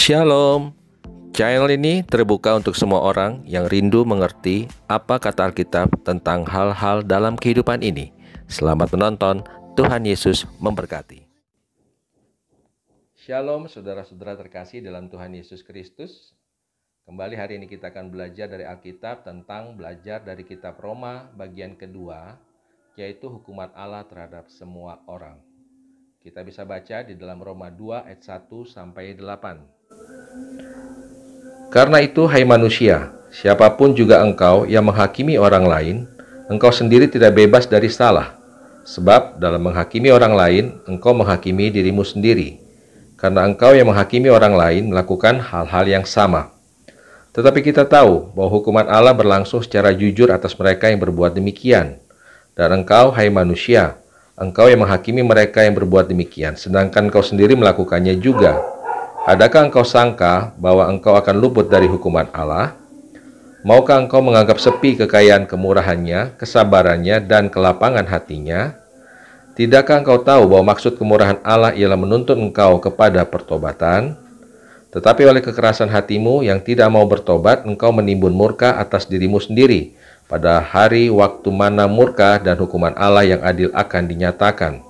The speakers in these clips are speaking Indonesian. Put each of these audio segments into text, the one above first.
Shalom. Channel ini terbuka untuk semua orang yang rindu mengerti apa kata Alkitab tentang hal-hal dalam kehidupan ini. Selamat menonton. Tuhan Yesus memberkati. Shalom saudara-saudara terkasih dalam Tuhan Yesus Kristus. Kembali hari ini kita akan belajar dari Alkitab tentang belajar dari kitab Roma bagian kedua, yaitu hukuman Allah terhadap semua orang. Kita bisa baca di dalam Roma 2 ayat 1 sampai 8. Karena itu, hai manusia, siapapun juga engkau yang menghakimi orang lain, engkau sendiri tidak bebas dari salah. Sebab dalam menghakimi orang lain, engkau menghakimi dirimu sendiri. Karena engkau yang menghakimi orang lain melakukan hal-hal yang sama. Tetapi kita tahu bahwa hukuman Allah berlangsung secara jujur atas mereka yang berbuat demikian. Dan engkau, hai manusia, engkau yang menghakimi mereka yang berbuat demikian, sedangkan engkau sendiri melakukannya juga. Adakah engkau sangka bahwa engkau akan luput dari hukuman Allah? Maukah engkau menganggap sepi kekayaan kemurahannya, kesabarannya, dan kelapangan hatinya? Tidakkah engkau tahu bahwa maksud kemurahan Allah ialah menuntun engkau kepada pertobatan? Tetapi oleh kekerasan hatimu yang tidak mau bertobat, engkau menimbun murka atas dirimu sendiri pada hari waktu mana murka dan hukuman Allah yang adil akan dinyatakan.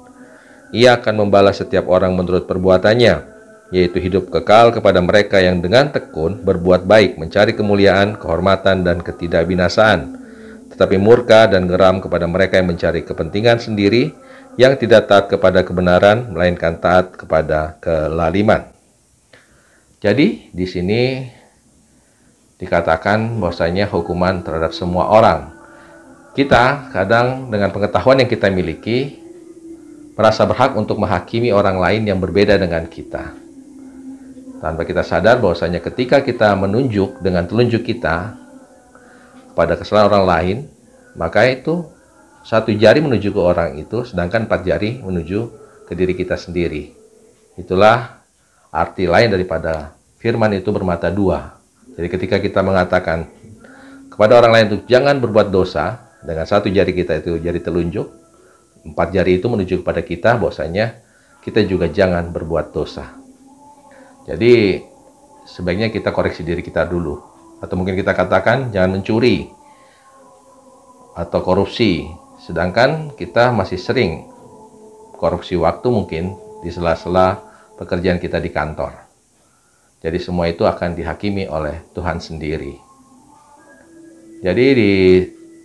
Ia akan membalas setiap orang menurut perbuatannya, yaitu hidup kekal kepada mereka yang dengan tekun berbuat baik, mencari kemuliaan, kehormatan, dan ketidakbinasaan. Tetapi murka dan geram kepada mereka yang mencari kepentingan sendiri, yang tidak taat kepada kebenaran, melainkan taat kepada kelaliman. Jadi, di sini dikatakan bahwasanya hukuman terhadap semua orang. Kita kadang dengan pengetahuan yang kita miliki, merasa berhak untuk menghakimi orang lain yang berbeda dengan kita. Tanpa kita sadar bahwasanya ketika kita menunjuk dengan telunjuk kita pada kesalahan orang lain, maka itu satu jari menuju ke orang itu, sedangkan 4 jari menuju ke diri kita sendiri. Itulah arti lain daripada firman itu bermata dua. Jadi ketika kita mengatakan kepada orang lain itu jangan berbuat dosa, dengan satu jari kita itu jari telunjuk, 4 jari itu menuju kepada kita bahwasanya kita juga jangan berbuat dosa. Jadi sebaiknya kita koreksi diri kita dulu. Atau mungkin kita katakan jangan mencuri atau korupsi. Sedangkan kita masih sering korupsi waktu mungkin di sela-sela pekerjaan kita di kantor. Jadi semua itu akan dihakimi oleh Tuhan sendiri. Jadi di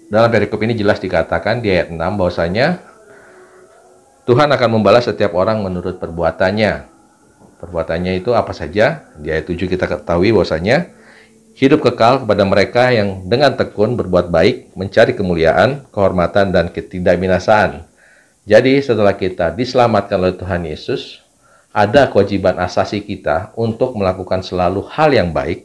dalam perikop ini jelas dikatakan di ayat 6 bahwasanya Tuhan akan membalas setiap orang menurut perbuatannya. Perbuatannya itu apa saja? Di ayat 7 kita ketahui bahwasanya hidup kekal kepada mereka yang dengan tekun berbuat baik, mencari kemuliaan, kehormatan, dan ketidakbinasaan. Jadi setelah kita diselamatkan oleh Tuhan Yesus, ada kewajiban asasi kita untuk melakukan selalu hal yang baik,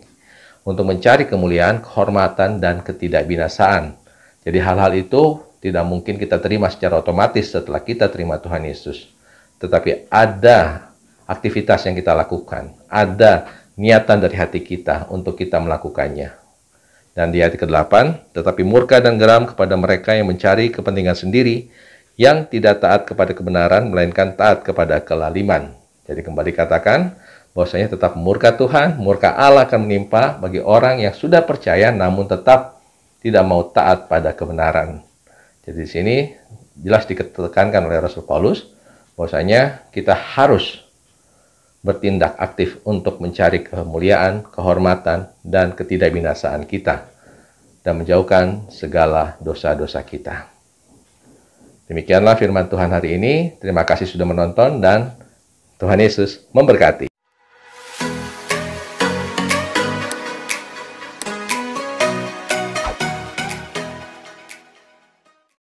untuk mencari kemuliaan, kehormatan, dan ketidakbinasaan. Jadi hal-hal itu tidak mungkin kita terima secara otomatis setelah kita terima Tuhan Yesus. Tetapi ada aktivitas yang kita lakukan, ada niatan dari hati kita untuk kita melakukannya. Dan di ayat ke-8, tetapi murka dan geram kepada mereka yang mencari kepentingan sendiri, yang tidak taat kepada kebenaran, melainkan taat kepada kelaliman. Jadi kembali katakan, bahwasanya tetap murka Tuhan, murka Allah akan menimpa bagi orang yang sudah percaya namun tetap tidak mau taat pada kebenaran. Jadi di sini jelas ditekankan oleh Rasul Paulus, bahwasanya kita harus bertindak aktif untuk mencari kemuliaan, kehormatan, dan ketidakbinasaan kita, dan menjauhkan segala dosa-dosa kita. Demikianlah firman Tuhan hari ini. Terima kasih sudah menonton, dan Tuhan Yesus memberkati.